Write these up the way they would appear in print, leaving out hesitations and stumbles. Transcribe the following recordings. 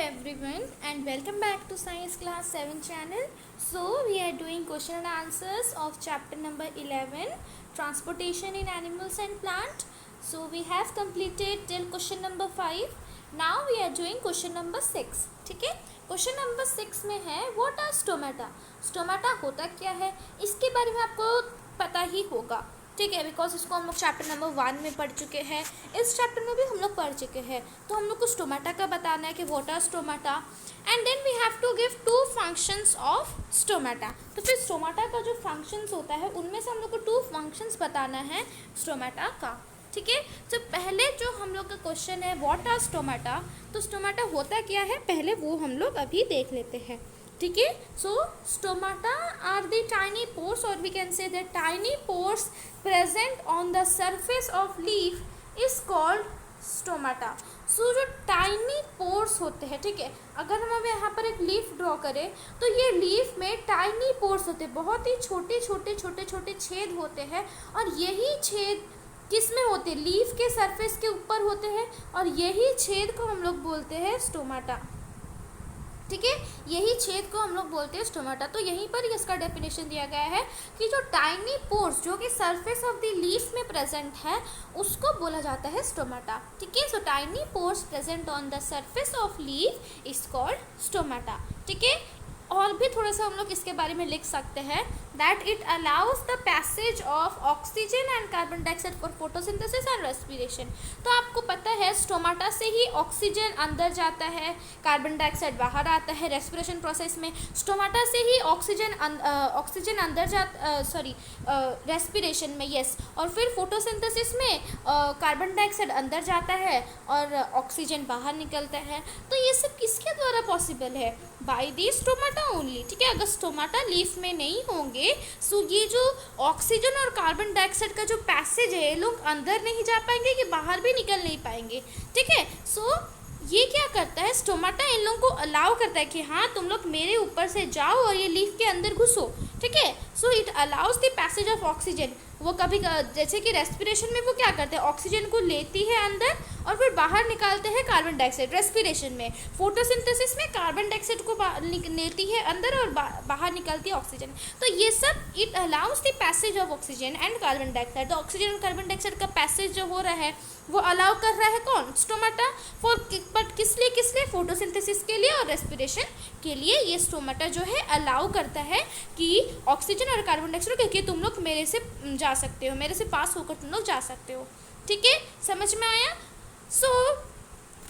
everyone and welcome back to Science Class 7 channel. So we are doing question and answers of chapter number 11, Transportation in Animals and Plant. So we have completed till question number 5. Now we are doing question number 6. ठीक है, question number 6 में है what are stomata. Stomata होता क्या है इसके बारे में आपको पता ही होगा, ठीक है, बिकॉज इसको हम लोग चैप्टर नंबर 1 में पढ़ चुके हैं. इस चैप्टर में भी हम लोग पढ़ चुके हैं. तो हम लोग को स्टोमेटा का बताना है कि what are stomata and then we have to give 2 functions of stomata. तो फिर स्टोमेटा का जो फंक्शंस होता है उनमें से हम लोग को 2 फंक्शंस बताना है स्टोमेटा का. ठीक है, तो पहले जो हम लोग का क्वेश्चन है व्हाट आर स्टोमेटा, तो स्टोमेटा होता क्या है पहले वो हम लोग अभी देख लेते हैं. ठीक है, so stomata are the tiny pores और we can say the tiny pores present on the surface of leaf is called stomata. So जो टाइनी पोर्स होते हैं, ठीक है, अगर हम अब यहाँ पर एक लीफ ड्रॉ करें तो ये लीफ में टाइनी पोर्स होते हैं, बहुत ही छोटे छोटे छोटे छोटे छेद होते हैं और यही छेद किस में होते हैं, लीफ के सरफेस के ऊपर होते हैं और यही छेद को हम लोग बोलते हैं स्टोमेटा. ठीक है, यही छेद को हम लोग बोलते हैं स्टोमेटा. तो यहीं पर इसका डेफिनेशन दिया गया है कि जो टाइनी पोर्स जो कि सरफेस ऑफ द लीफ में प्रेजेंट है उसको बोला जाता है स्टोमेटा. ठीक है, so tiny pores present on the surface of leaf is called stomata. ठीक है, और भी थोड़ा सा हम लोग इसके बारे में लिख सकते हैं that it allows the passage of oxygen and carbon dioxide for photosynthesis and respiration. तो आपको पता है स्टोमेटा से ही ऑक्सीजन अंदर जाता है, कार्बन डाइऑक्साइड बाहर आता है रेस्पिरेशन प्रोसेस में. स्टोमेटा से ही ऑक्सीजन अंदर रेस्पिरेशन में, यस, और फिर फोटोसिंथेसिस में कार्बन डाइऑक्साइड अंदर जाता है और ऑक्सीजन बाहर निकलता है. तो ये सब किसके द्वारा पॉसिबल है, बाय दी स्टोमेटा ओनली. ठीक है, अगर स्टोमेटा लीफ में नहीं होंगे सो ये जो ऑक्सीजन और कार्बन डाइऑक्साइड का जो पैसेज है ये लोग अंदर नहीं जा पाएंगे कि बाहर भी निकल नहीं पाएंगे. ठीक है, सो ये क्या करता है स्टोमेटा इन लोगों को अलाउ करता है कि हाँ तुम लोग मेरे ऊपर से जाओ और ये लीफ के अंदर घुसो. ठीक है, so it allows the passage of oxygen. वो कभी जैसे कि रेस्पिरेशन में वो क्या करते हैं ऑक्सीजन को लेती है अंदर और फिर बाहर निकालते हैं कार्बन डाइऑक्साइड. रेस्पिरेशन में, फोटोसिंथेसिस में कार्बन डाइऑक्साइड को लेती है अंदर और बाहर निकालती है ऑक्सीजन. तो ये सब it allows the passage of oxygen and carbon dioxide. तो ऑक्सीजन और कार्बन डाइऑक्साइड का पैसेज जो हो रहा है वो अलाउ कर रहा है कौन, स्टोमेटा. बट किस लिए फोटोसिंथेसिस के लिए और रेस्पिरेशन के लिए ये स्टोमेटा जो है अलाउ करता है कि ऑक्सीजन और कार्बन डाइऑक्साइड कि तुम लोग मेरे से जा सकते हो, मेरे से पास होकर तुम लोग जा सकते हो. ठीक है, समझ में आया. So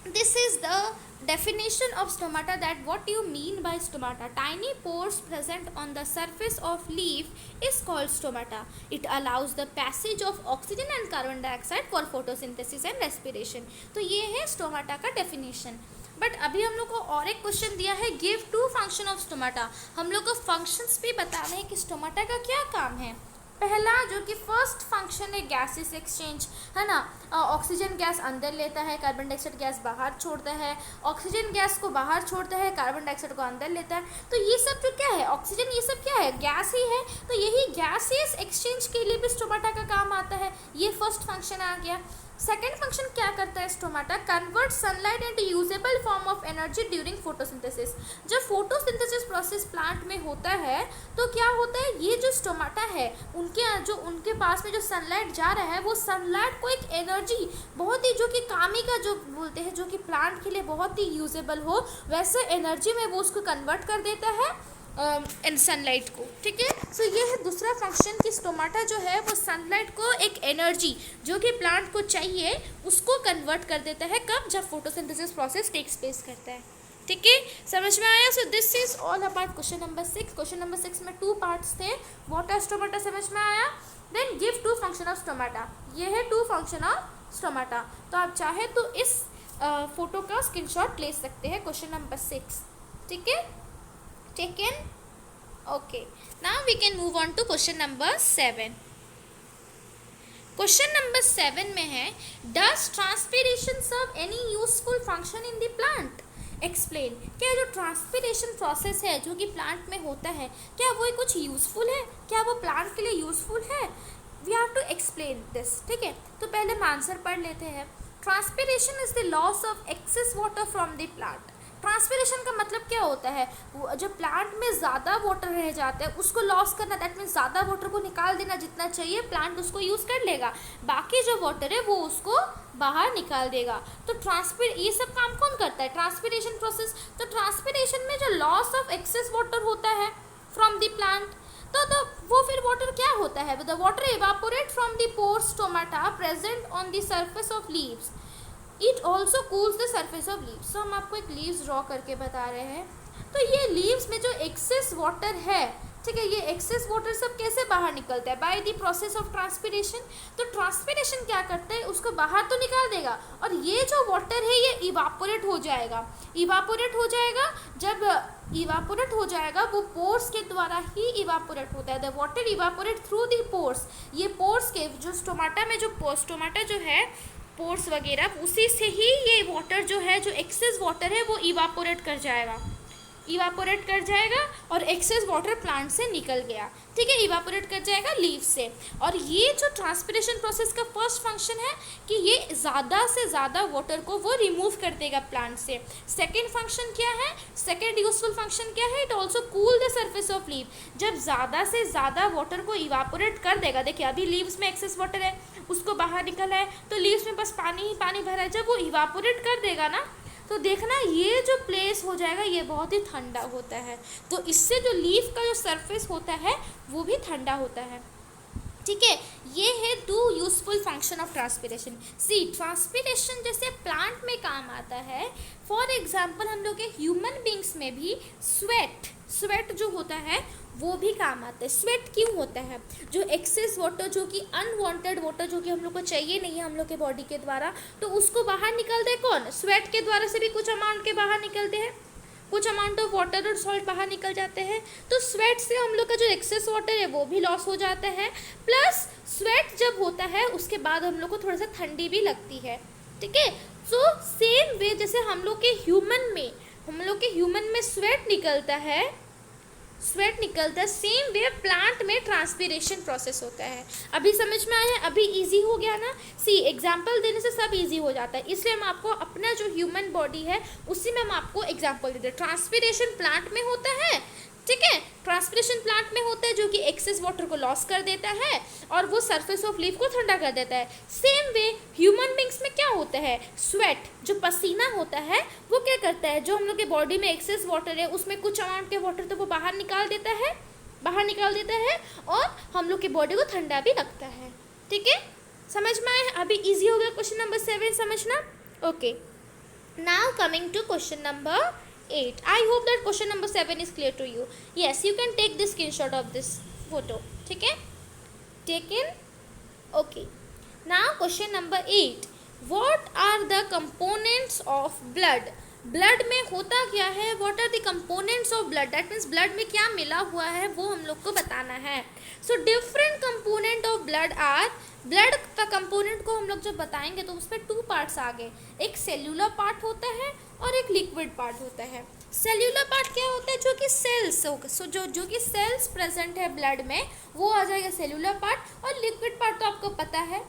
this is the definition of stomata, that what you mean by stomata. Tiny pores present on the surface of leaf is called stomata. It allows the passage of oxygen and carbon dioxide for photosynthesis and respiration. तो ये है stomata का definition. But अभी हम लोग को और एक क्वेश्चन दिया है गिव 2 फंक्शन ऑफ स्टोमेटा. हम लोग को फंक्शंस भी बताने हैं कि स्टोमेटा का क्या काम है. पहला जो कि फर्स्ट फंक्शन है गैसेस एक्सचेंज, है ना. ऑक्सीजन गैस अंदर लेता है, कार्बन डाइऑक्साइड गैस बाहर छोड़ता है, ऑक्सीजन गैस को बाहर छोड़ता है, कार्बन डाइऑक्साइड को अंदर लेता है. तो ये सब जो क्या है ऑक्सीजन, ये सब क्या है गैस ही है. तो यही गैसेस एक्सचेंज के लिए भी स्टोमेटा का काम आता है. ये फर्स्ट फंक्शन आ गया. सेकेंड फंक्शन क्या करता है stomata, convert sunlight into usable form of energy during photosynthesis. जब फोटोसिंथेसिस प्रोसेस प्लांट में होता है तो क्या होता है ये जो स्टोमेटा है उनके पास में जो सनलाइट जा रहा है वो सनलाइट को एक एनर्जी बहुत ही जो कि कामी का जो बोलते हैं जो कि प्लांट के लिए बहुत ही यूजेबल हो वैसे एनर्जी में वो उसको कन्वर्ट कर देता है इन सनलाइट को. ठीक है, सो ये है दूसरा फंक्शन कि स्टोमेटा जो है वो सनलाइट को एक एनर्जी जो कि प्लांट को चाहिए उसको कन्वर्ट कर देता है. कब, जब फोटोसिंथेसिस प्रोसेस टेक्स प्लेस करता है. ठीक है, समझ में आया. So this is all about question number 6. Question number 6 में 2 पार्ट्स थे. व्हाट आर स्टोमेटा समझ में आया. Then give 2 function of stomata. ये है 2 फंक्शन ऑफ स्टोमेटा. तो आप चाहे तो इस फोटो का स्क्रीनशॉट ले सकते हैं. Question number 6. ठीक है, taken. Okay, now we can move on to question number 7. Question number 7 में है does transpiration serve any useful function in the plant? Explain. क्या जो ट्रांसपिरेशन प्रोसेस है जो कि प्लांट में होता है क्या वो कुछ यूजफुल है, क्या वो प्लांट के लिए यूजफुल है. We have to explain this. ठीक है, तो पहले हम आंसर पढ़ लेते हैं. Transpiration is the loss of excess water from the plant. Transpiration का मतलब क्या होता है, जो प्लांट में ज़्यादा वाटर रह जाता है उसको लॉस करना, दैट मीन्स ज़्यादा वाटर को निकाल देना, जितना चाहिए प्लांट उसको यूज़ कर लेगा, बाकी जो वाटर है वो उसको बाहर निकाल देगा। तो ये सब काम कौन करता है, ट्रांसपिरेशन प्रोसेस। तो ट्रांसपिरेशन में जो लॉस ऑफ एक्सेस वाटर होता है फ्रॉम द प्लांट, तो वो फिर वाटर क्या होता है, the water evaporate from the pores stomata present on the surface of leaves, it also cools the surface of leaves. तो हम आपको एक लीव्स ड्रॉ करके बता रहे हैं। तो ये लीव्स में जो एक्सेस वाटर है, ठीक है, ये एक्सेस वाटर सब कैसे बाहर निकलता है, by the process of transpiration. तो ट्रांसपिरेशन क्या करता है, उसको बाहर तो निकाल देगा, और ये जो वाटर है ये इवापोरेट हो जाएगा। इवापोरेट हो जाएगा, जब इवापोरेट हो जाएगा वो पोर्स के द्वारा ही इवापोरेट होता है, the water evaporate through the pores. ये पोर्स के जो स्टोमाटा में स्टोमाटा जो है पोर्स वगैरह, उसी से ही ये वाटर जो है, जो एक्सेस वाटर है वो इवापोरेट कर जाएगा, इवापोरेट कर जाएगा, और एक्सेस वाटर प्लांट से निकल गया, ठीक है, इवापोरेट कर जाएगा लीव से। और ये जो ट्रांसपिरेशन प्रोसेस का फर्स्ट फंक्शन है कि ये ज़्यादा से ज़्यादा वाटर को वो रिमूव कर देगा प्लांट से। सेकेंड फंक्शन क्या है, सेकेंड यूजफुल फंक्शन क्या है, it also cool the surface of leave. जब ज़्यादा से ज़्यादा वाटर को इवापोरेट कर देगा, देखिए अभी लीव्स में एक्सेस वाटर है, उसको बाहर निकला है, तो लीव्स में बस पानी ही पानी भरा है, जब वो इवापोरेट कर देगा ना, तो देखना ये जो प्लेस हो जाएगा ये बहुत ही ठंडा होता है, तो इससे जो लीफ का जो सरफेस होता है वो भी ठंडा होता है, ठीक है। ये है 2 useful function of transpiration. See transpiration जैसे प्लांट में काम आता है, फॉर एग्जांपल हम लोग के ह्यूमन बींग्स में भी स्वेट जो होता है वो भी काम आता है। स्वेट क्यों होता है, जो एक्सेस वाटर, जो कि अनवांटेड वाटर, जो कि हम लोग को चाहिए नहीं है हम लोग के बॉडी के द्वारा, तो उसको बाहर निकलते हैं कौन, स्वेट के द्वारा से भी कुछ अमाउंट के बाहर निकलते हैं, कुछ अमाउंट ऑफ वाटर और सॉल्ट बाहर निकल जाते हैं। तो स्वेट से हम लोग का जो एक्सेस वाटर है वो भी लॉस हो जाता है, प्लस स्वेट जब होता है उसके बाद हम लोग को थोड़ा सा ठंडी भी लगती है, ठीक है। सो सेम वे जैसे हम लोग के ह्यूमन में स्वेट निकलता है, सेम वे प्लांट में ट्रांसपिरेशन प्रोसेस होता है। अभी समझ में आया, अभी इजी हो गया ना। सी एग्जाम्पल देने से सब इजी हो जाता है, इसलिए हम आपको अपना जो ह्यूमन बॉडी है उसी में हम आपको एग्जाम्पल देते हैं। ट्रांसपिरेशन प्लांट में होता है, ठीक है, ट्रांसपिरेशन प्लांट में होता है जो कि एक्सेस वाटर को लॉस कर देता है और वो सरफेस ऑफ लीफ को ठंडा कर देता है। सेम वे ह्यूमन बींग्स में क्या होता है, स्वेट जो पसीना होता है वो क्या करता है, जो हम लोग के बॉडी में एक्सेस वाटर है उसमें कुछ अमाउंट के वाटर तो वो बाहर निकाल देता है और हम लोग के बॉडी को ठंडा भी रखता है, ठीक है। समझ में आया, अभी इजी हो गया क्वेश्चन नंबर 7 समझना। Okay, now coming to question number 8. I hope that question number 7 is clear to you. Yes, you can take the screenshot of this photo. ठीक है, taken. Okay. Now question number 8. What are the components of blood? Blood में होता क्या है, what are the components of blood, that means blood में क्या मिला हुआ है वो हम लोग को बताना है। So different component of blood are, blood का कंपोनेंट को हम लोग जब बताएंगे तो उसमें 2 पार्ट्स आ गए, एक सेल्यूलर पार्ट होता है और एक लिक्विड पार्ट होता है। सेल्यूलर पार्ट क्या होता है, जो कि सेल्स जो कि सेल्स प्रेजेंट है ब्लड में वो आ जाएगा सेल्यूलर पार्ट, और लिक्विड पार्ट तो आपको पता है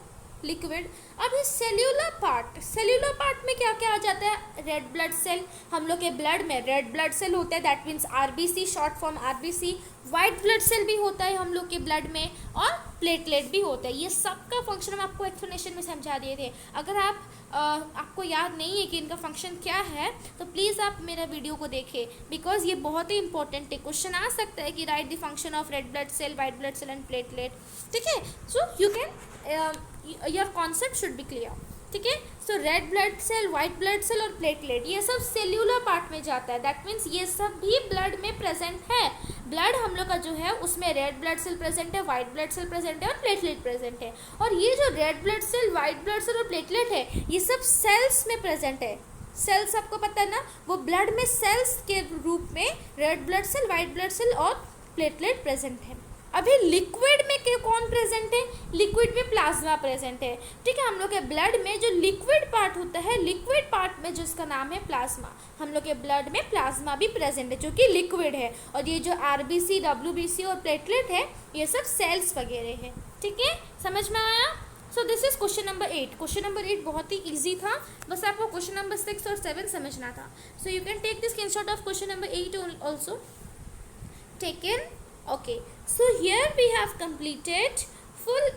लिक्विड। अभी सेल्यूलर पार्ट में क्या क्या आ जाता है, रेड ब्लड सेल, हम लोग के ब्लड में रेड ब्लड सेल होता है, that means RBC, short form RBC. White blood cell भी होता है हम लोग के ब्लड में, और प्लेटलेट भी होता है। ये सब का फंक्शन हम आपको एक्सप्लेनेशन में समझा दिए थे। अगर आपको याद नहीं है कि इनका फंक्शन क्या है तो प्लीज़ आप मेरा वीडियो को देखें, बिकॉज ये बहुत ही इंपॉर्टेंट है। क्वेश्चन आ सकता है कि write the function of red blood cell, white blood cell and platelet, ठीक है। So you can your concept should be clear, ठीक है। So red blood cell, white blood cell और प्लेटलेट ये सब सेल्यूलर पार्ट में जाता है, दैट मीन्स ये सब भी ब्लड में प्रेजेंट है। ब्लड हम लोग का जो है उसमें रेड ब्लड सेल प्रेजेंट है, वाइट ब्लड सेल प्रेजेंट है और प्लेटलेट प्रेजेंट है। और ये जो red blood cell, white blood cell और प्लेटलेट है ये सब सेल्स में प्रेजेंट है। सेल्स आपको पता है ना, वो ब्लड में सेल्स के रूप में red blood cell, white blood cell और प्लेटलेट प्रेजेंट है। अभी लिक्विड में कौन प्रेजेंट है, लिक्विड में प्लाज्मा प्रेजेंट है, ठीक है। हम लोग के ब्लड में जो लिक्विड पार्ट होता है, लिक्विड पार्ट में जिसका नाम है प्लाज्मा, हम लोग के ब्लड में प्लाज्मा भी प्रेजेंट है जो कि लिक्विड है। और ये जो आरबीसी, डब्ल्यूबीसी और प्लेटलेट है ये सब सेल्स वगैरह है, ठीक है। समझ में आया। So this is question number 8. Question number 8 बहुत ही ईजी था, बस आपको क्वेश्चन नंबर 6 और 7 समझना था. So you can take the screenshot of question number 8 also. Taken. Okay, so here we have completed full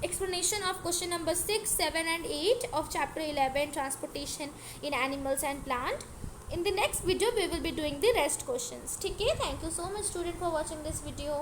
explanation of question number 6, 7 and 8 of chapter 11, transportation in animals and plant. In the next video we will be doing the rest questions. Okay, thank you so much student for watching this video.